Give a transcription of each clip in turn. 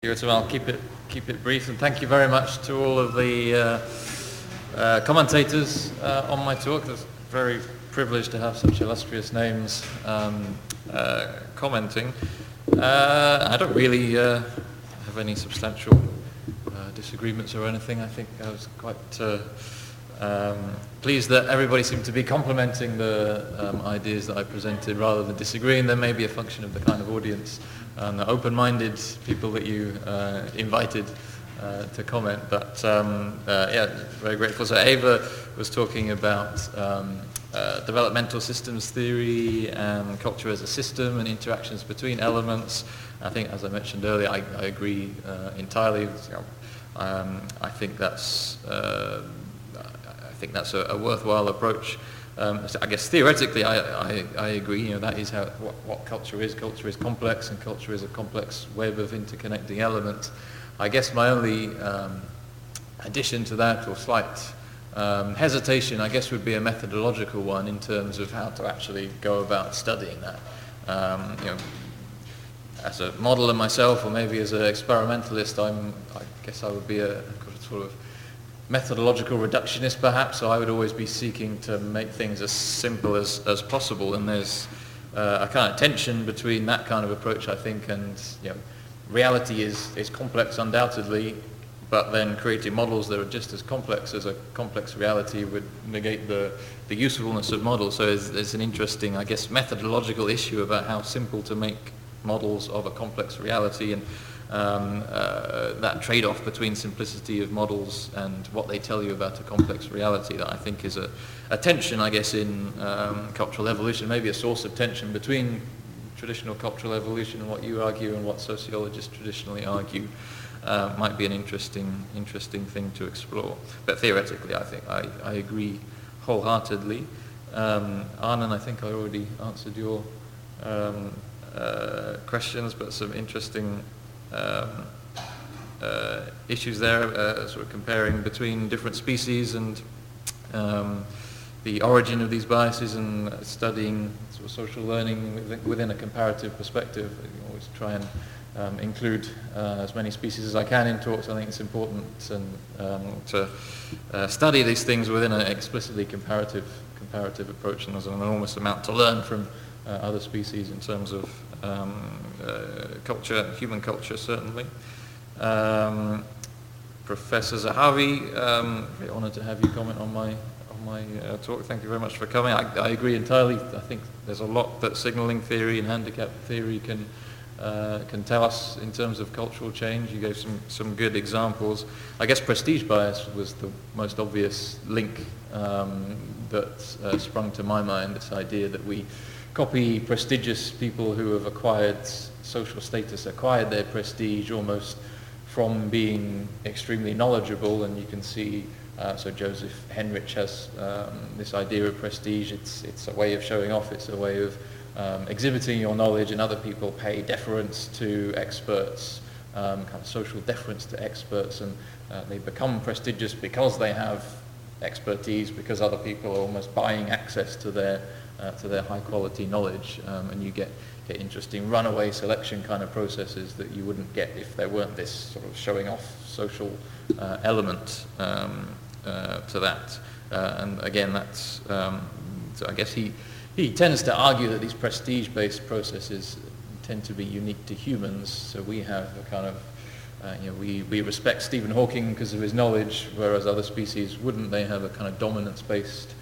So I'll keep it brief, and thank you very much to all of the commentators on my talk. It's very privileged to have such illustrious names commenting. I don't really have any substantial disagreements or anything. I think I was quite pleased that everybody seemed to be complimenting the ideas that I presented rather than disagreeing. There may be a function of the kind of audience and the open-minded people that you invited to comment, but yeah, very grateful. So Ava was talking about developmental systems theory and culture as a system and interactions between elements. I think, as I mentioned earlier, I agree entirely. I think that's a worthwhile approach. I guess theoretically, I agree. You know, that is what culture is. Culture is complex, and culture is a complex web of interconnecting elements. I guess my only addition to that, or slight hesitation, I guess, would be a methodological one in terms of how to actually go about studying that. You know, as a modeler myself, or maybe as an experimentalist, I guess I would be a sort of methodological reductionist, perhaps, so I would always be seeking to make things as simple as possible, and there's a kind of tension between that kind of approach, I think, and you know, reality is complex undoubtedly, but then creating models that are just as complex as a complex reality would negate the usefulness of models. So there's an interesting, I guess, methodological issue about how simple to make models of a complex reality, and that trade-off between simplicity of models and what they tell you about a complex reality, that I think is a tension, I guess, in cultural evolution, maybe a source of tension between traditional cultural evolution and what you argue and what sociologists traditionally argue. Might be an interesting thing to explore. But theoretically, I think I agree wholeheartedly. Arnon, I think I already answered your questions, but some interesting issues there, sort of comparing between different species and the origin of these biases, and studying sort of social learning within a comparative perspective. I always try and include as many species as I can in talks. I think it's important to study these things within an explicitly comparative approach, and there's an enormous amount to learn from other species in terms of culture, human culture, certainly. Professor Zahavi, very honoured to have you comment on my talk. Thank you very much for coming. I agree entirely. I think there's a lot that signalling theory and handicap theory can tell us in terms of cultural change. You gave some good examples. I guess prestige bias was the most obvious link that sprung to my mind, this idea that we copy prestigious people who have acquired social status, acquired their prestige almost from being extremely knowledgeable, and you can see, so Joseph Henrich has this idea of prestige. It's a way of showing off, it's a way of exhibiting your knowledge, and other people pay deference to experts, kind of social deference to experts, and they become prestigious because they have expertise, because other people are almost buying access to their high quality knowledge, and you get interesting runaway selection kind of processes that you wouldn't get if there weren't this sort of showing off social element to that. And again, that's so I guess he tends to argue that these prestige-based processes tend to be unique to humans. So we have a kind of we respect Stephen Hawking because of his knowledge, whereas other species wouldn't. They have a kind of dominance-based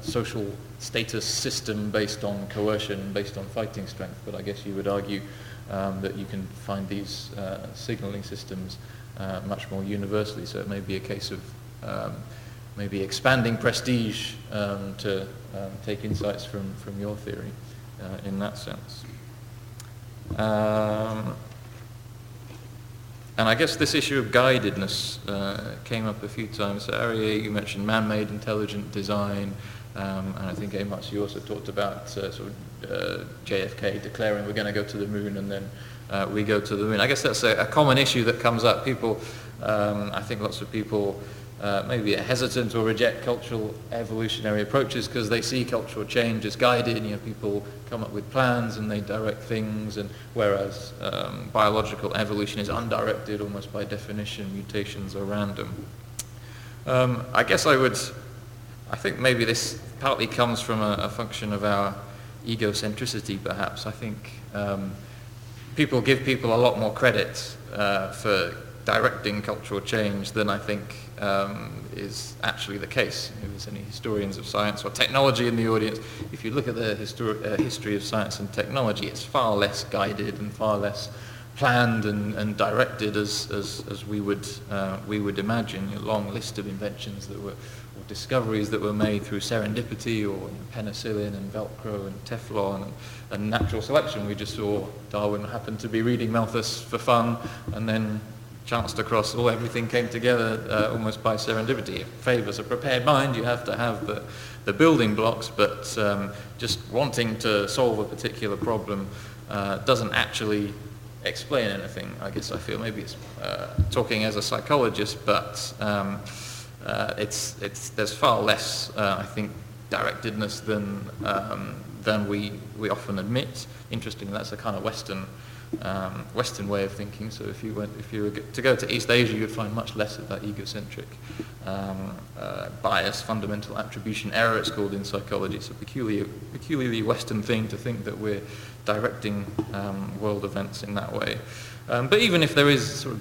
social status system based on coercion, based on fighting strength. But I guess you would argue that you can find these signaling systems much more universally. So it may be a case of maybe expanding prestige to take insights from your theory in that sense. And I guess this issue of guidedness came up a few times. So Arieh, you mentioned man-made intelligent design, and I think Amos, you also talked about JFK declaring we're going to go to the moon, and then we go to the moon. I guess that's a common issue that comes up. People, I think lots of people maybe are hesitant or reject cultural evolutionary approaches because they see cultural change as guided. People come up with plans and they direct things, and whereas biological evolution is undirected, almost by definition. Mutations are random. I think maybe this partly comes from a function of our egocentricity, perhaps. I think people give people a lot more credit for directing cultural change than I think is actually the case. If there's any historians of science or technology in the audience, if you look at the history of science and technology, it's far less guided and far less planned and directed as we would imagine. A long list of inventions that were, or discoveries that were made through serendipity, or penicillin and Velcro and Teflon and natural selection. We just saw Darwin happened to be reading Malthus for fun, and then chanced across everything came together almost by serendipity. It favors a prepared mind. You have to have the building blocks, but just wanting to solve a particular problem doesn't actually explain anything. I guess I feel maybe it's talking as a psychologist, but there's far less, I think, directedness than we often admit. Interestingly, that's a kind of Western way of thinking. So if you were to go to East Asia, you'd find much less of that egocentric bias, fundamental attribution error, it's called in psychology. It's a peculiarly Western thing to think that we're directing world events in that way. But even if there is sort of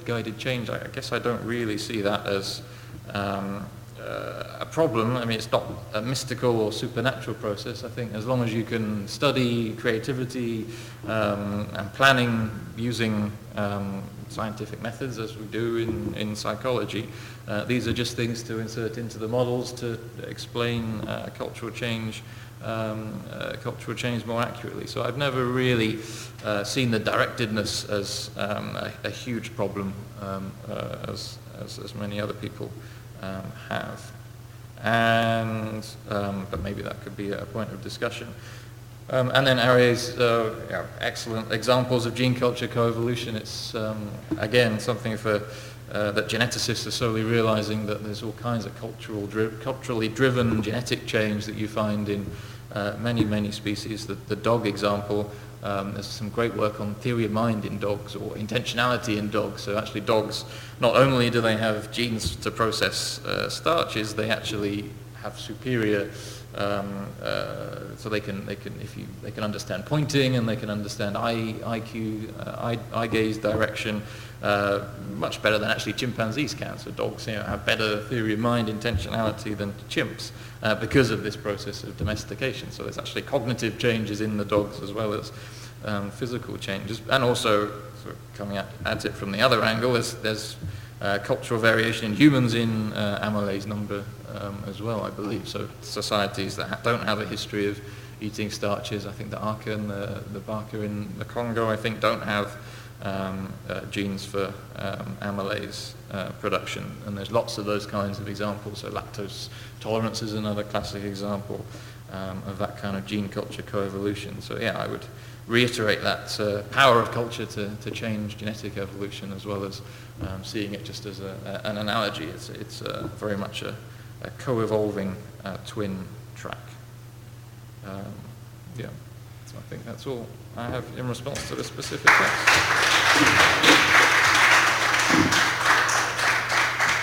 guided change, I guess I don't really see that as a problem. I mean, it's not a mystical or supernatural process. I think as long as you can study creativity and planning using scientific methods, as we do in psychology, these are just things to insert into the models to explain cultural change more accurately. So I've never really seen the directedness as a huge problem, as many other people have. And but maybe that could be a point of discussion. And then Arié's excellent examples of gene culture coevolution. It's again something that geneticists are slowly realizing, that there's all kinds of culturally driven genetic change that you find in many species. The dog example, there's some great work on theory of mind in dogs, or intentionality in dogs. So actually dogs, not only do they have genes to process starches, they actually have superior, so they can understand pointing, and they can understand eye gaze direction much better than actually chimpanzees can. So dogs have better theory of mind, intentionality than chimps because of this process of domestication. So there's actually cognitive changes in the dogs as well as physical changes. And also, sort of coming at it from the other angle, there's cultural variation in humans in amylase number as well, I believe. So societies that don't have a history of eating starches, I think the Aka and the Baka in the Congo, I think, don't have genes for amylase production, and there's lots of those kinds of examples. So lactose tolerance is another classic example of that kind of gene culture coevolution. So yeah, I would reiterate that power of culture to change genetic evolution, as well as seeing it just as an analogy. It's very much a co-evolving twin track. Yeah, so I think that's all I have in response to the specific text.